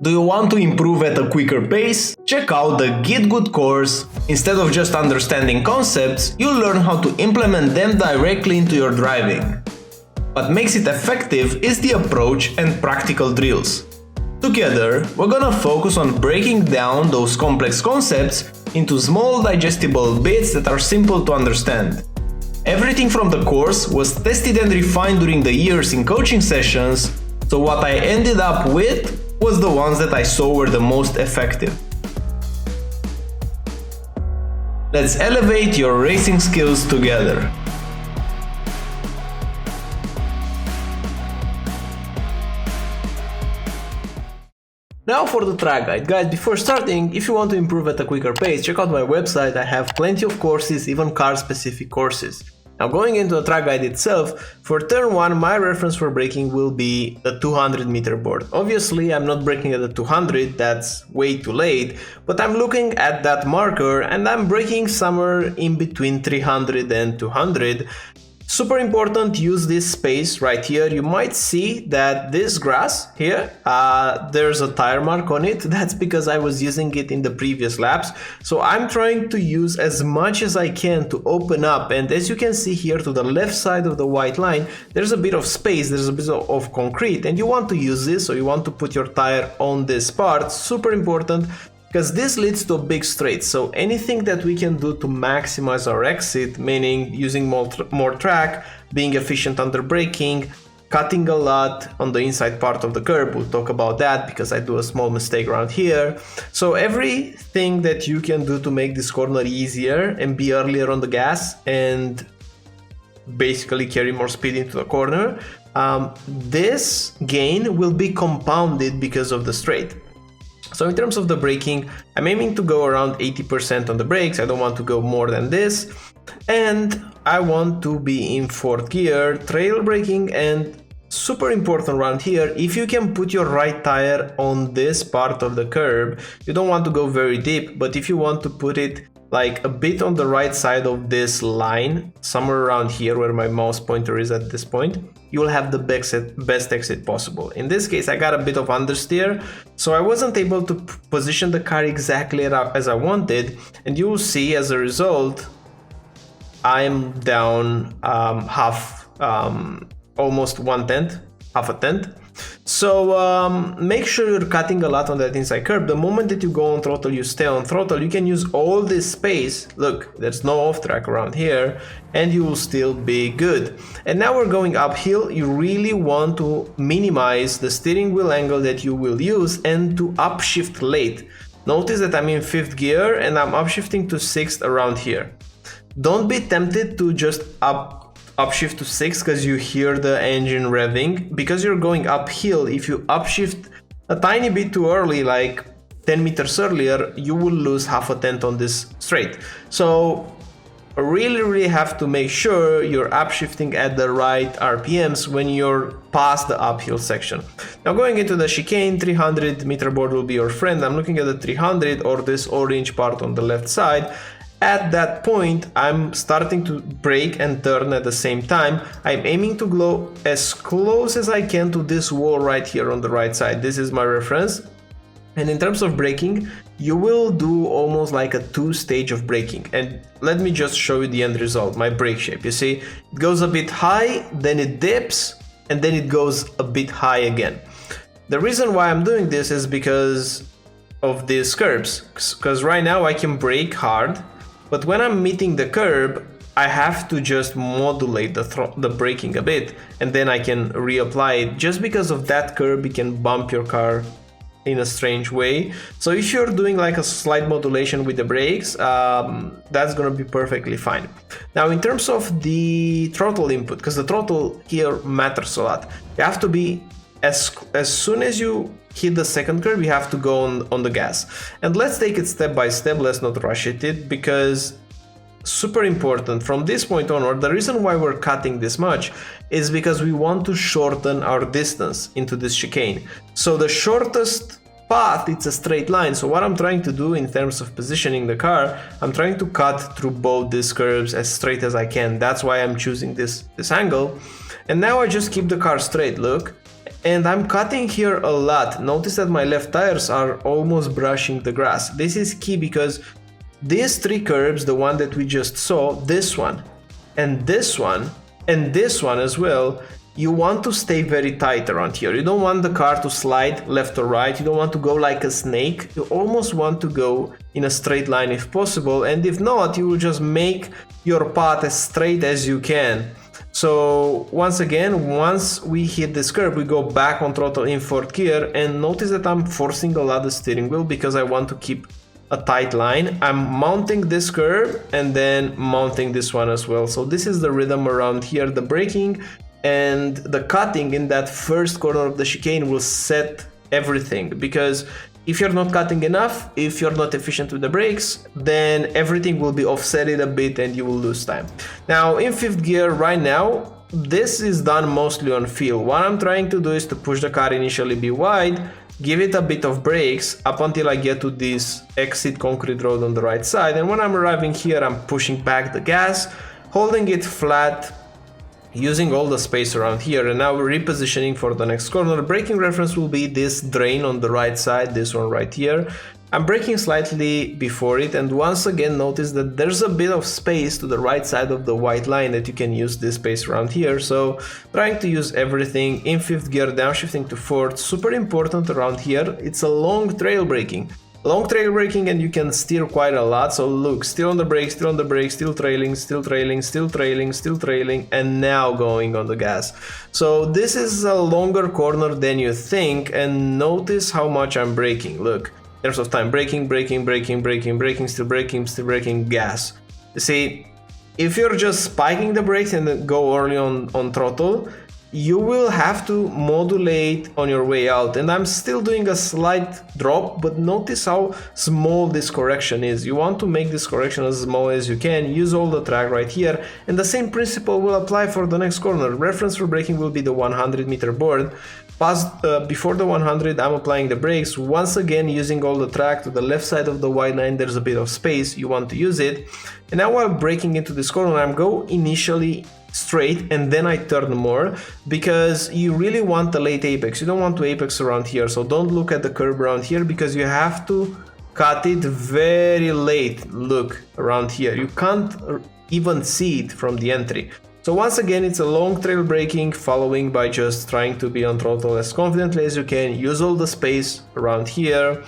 Do you want to improve at a quicker pace? Check out the GitGud course. Instead of just understanding concepts, you'll learn how to implement them directly into your driving. What makes it effective is the approach and practical drills. Together, we're gonna focus on breaking down those complex concepts into small digestible bits that are simple to understand. Everything from the course was tested and refined during the years in coaching sessions, so what I ended up with was the ones that I saw were the most effective. Let's elevate your racing skills together. Now for the track guide. Guys, before starting, if you want to improve at a quicker pace, check out my website. I have plenty of courses, even car-specific courses. Now going into the track guide itself, for turn 1 my reference for braking will be the 200 meter board. Obviously I'm not braking at the 200, that's way too late, but I'm looking at that marker and I'm braking somewhere in between 300 and 200. Super important, use this space right here. You might see that this grass here, there's a tire mark on it. That's because I was using it in the previous laps. So I'm trying to use as much as I can to open up. And as you can see here to the left side of the white line, there's a bit of space, there's a bit of concrete, and you want to use this, so you want to put your tire on this part. Super important, because this leads to a big straight. So anything that we can do to maximize our exit, meaning using more track, being efficient under braking, cutting a lot on the inside part of the curb, we'll talk about that because I do a small mistake around here. So everything that you can do to make this corner easier and be earlier on the gas and basically carry more speed into the corner, this gain will be compounded because of the straight. So in terms of the braking, I'm aiming to go around 80% on the brakes. I don't want to go more than this. And I want to be in 4th gear, trail braking, and super important around here, if you can put your right tire on this part of the curb, you don't want to go very deep, but if you want to put it like a bit on the right side of this line, somewhere around here where my mouse pointer is at this point, you will have the best exit possible. In this case, I got a bit of understeer, so I wasn't able to position the car exactly as I wanted, and you will see as a result, I'm down almost 1/10, half a tenth. So make sure you're cutting a lot on that inside curb. The moment that you go on throttle, you stay on throttle, you can use all this space. Look, there's no off track around here, and you will still be good. And now we're going uphill. You really want to minimize the steering wheel angle that you will use and to upshift late. Notice that I'm in 5th gear and I'm upshifting to 6th around here. Don't be tempted to just upshift to 6 because you hear the engine revving. Because you're going uphill, if you upshift a tiny bit too early, like 10 meters earlier, you will lose half a tenth on this straight. So really have to make sure you're upshifting at the right RPMs when you're past the uphill section. Now going into the chicane, 300 meter board will be your friend. I'm looking at the 300 or this orange part on the left side. At that point, I'm starting to brake and turn at the same time. I'm aiming to go as close as I can to this wall right here on the right side. This is my reference. And in terms of braking, you will do almost like a 2-stage of braking. And let me just show you the end result, my brake shape. You see, it goes a bit high, then it dips, and then it goes a bit high again. The reason why I'm doing this is because of these curbs. Because right now I can brake hard, but when I'm meeting the curb, I have to just modulate the braking a bit, and then I can reapply it. Just because of that curb, it can bump your car in a strange way. So if you're doing like a slight modulation with the brakes, that's gonna be perfectly fine. Now in terms of the throttle input, because the throttle here matters a lot, you have to be as soon as you hit the second curve, you have to go on the gas. And let's take it step by step, let's not rush it, because super important from this point onward, the reason why we're cutting this much is because we want to shorten our distance into this chicane. So the shortest path, it's a straight line. So what I'm trying to do in terms of positioning the car, I'm trying to cut through both these curves as straight as I can. That's why I'm choosing this angle. And now I just keep the car straight, look. and I'm cutting here a lot. Notice that my left tires are almost brushing the grass. This is key because these three curbs, the one that we just saw, this one, and this one as well, you want to stay very tight around here. You don't want the car to slide left or right. You don't want to go like a snake. You almost want to go in a straight line if possible, and if not, you will just make your path as straight as you can. So once again, once we hit this curb, we go back on throttle in fourth gear, and notice that I'm forcing a lot the steering wheel because I want to keep a tight line. I'm mounting this curve and then mounting this one as well. So this is the rhythm around here. The braking and the cutting in that first corner of the chicane will set everything, because if you're not cutting enough, if you're not efficient with the brakes, then everything will be offsetted a bit and you will lose time. Now in fifth gear right now, this is done mostly on feel. What I'm trying to do is to push the car initially be wide, give it a bit of brakes up until I get to this exit concrete road on the right side, and when I'm arriving here, I'm pushing back the gas, holding it flat, using all the space around here, and now we're repositioning for the next corner. Braking reference will be this drain on the right side, this one right here. I'm braking slightly before it, and once again notice that there's a bit of space to the right side of the white line that you can use this space around here. So trying to use everything in fifth gear, downshifting to fourth. Super important around here, it's a long trail braking. And you can steer quite a lot. So look, still on the brakes, still trailing, and now going on the gas. So this is a longer corner than you think, and notice how much I'm braking. Look, in terms of time, braking, still braking, gas. You see, if you're just spiking the brakes and then go early on throttle, you will have to modulate on your way out, and I'm still doing a slight drop, but notice how small this correction is. You want to make this correction as small as you can, use all the track right here, and the same principle will apply for the next corner. Reference for braking will be the 100-meter board. Before the 100, I'm applying the brakes, once again using all the track to the left side of the white line. There's a bit of space, you want to use it, and now while braking into this corner, I'm go initially straight and then I turn more, because you really want the late apex. You don't want to apex around here, so don't look at the curb around here, because you have to cut it very late. Look around here, you can't even see it from the entry. So once again, it's a long trail braking, following by just trying to be on throttle as confidently as you can, use all the space around here.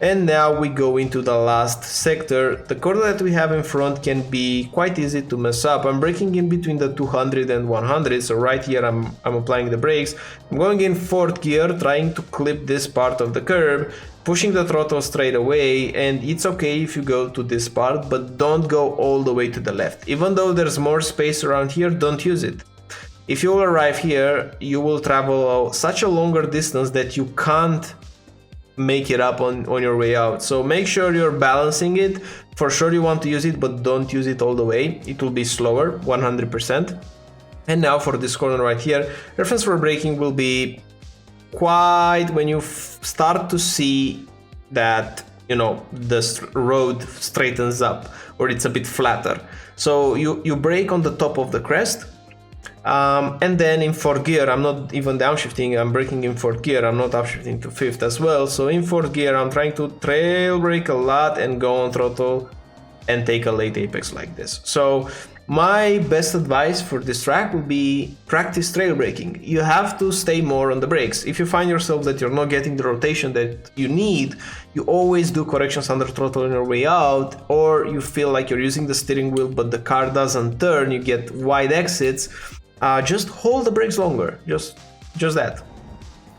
And now we go into the last sector. The corner that we have in front can be quite easy to mess up. I'm braking in between the 200 and 100, so right here I'm applying the brakes. I'm going in fourth gear, trying to clip this part of the curb, pushing the throttle straight away, and it's okay if you go to this part, but don't go all the way to the left. Even though there's more space around here, don't use it. If you arrive here, you will travel such a longer distance that you can't make it up on your way out. So make sure you're balancing it. For sure you want to use it, but don't use it all the way. It will be slower, 100%. And now for this corner right here, reference for braking will be quite when you start to see that, you know, the road straightens up or it's a bit flatter. So you brake on the top of the crest. And then in fourth gear, I'm not even downshifting, I'm braking in fourth gear, I'm not upshifting to fifth as well. So in fourth gear, I'm trying to trail brake a lot and go on throttle and take a late apex like this. So my best advice for this track would be practice trail braking. You have to stay more on the brakes. If you find yourself that you're not getting the rotation that you need, you always do corrections under throttle on your way out, or you feel like you're using the steering wheel but the car doesn't turn, you get wide exits. Just hold the brakes longer, just that.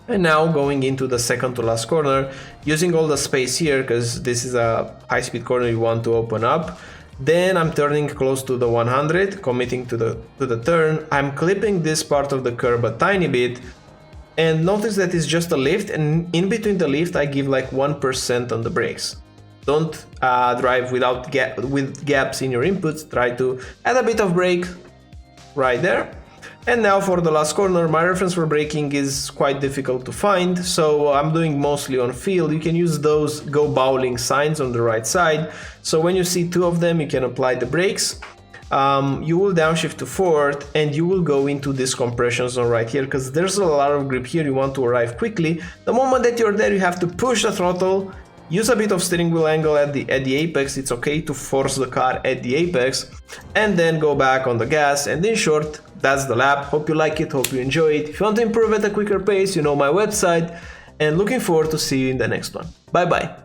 And now going into the second to last corner, using all the space here, because this is a high-speed corner you want to open up. Then I'm turning close to the 100, committing to the turn. I'm clipping this part of the curb a tiny bit, and notice that it's just a lift, and in between the lift I give like 1% on the brakes. Don't drive with gaps in your inputs. Try to add a bit of brake right there. And now for the last corner, my reference for braking is quite difficult to find, so I'm doing mostly on feel. You can use those go bowling signs on the right side, so when you see two of them you can apply the brakes. you will downshift to fourth and you will go into this compression zone right here, because there's a lot of grip here. You want to arrive quickly. The moment that you're there, you have to push the throttle, use a bit of steering wheel angle at the apex. It's okay to force the car at the apex, and then go back on the gas. And in short, that's the lap. Hope you like it, hope you enjoy it. If you want to improve at a quicker pace, you know my website, and looking forward to see you in the next one. Bye bye.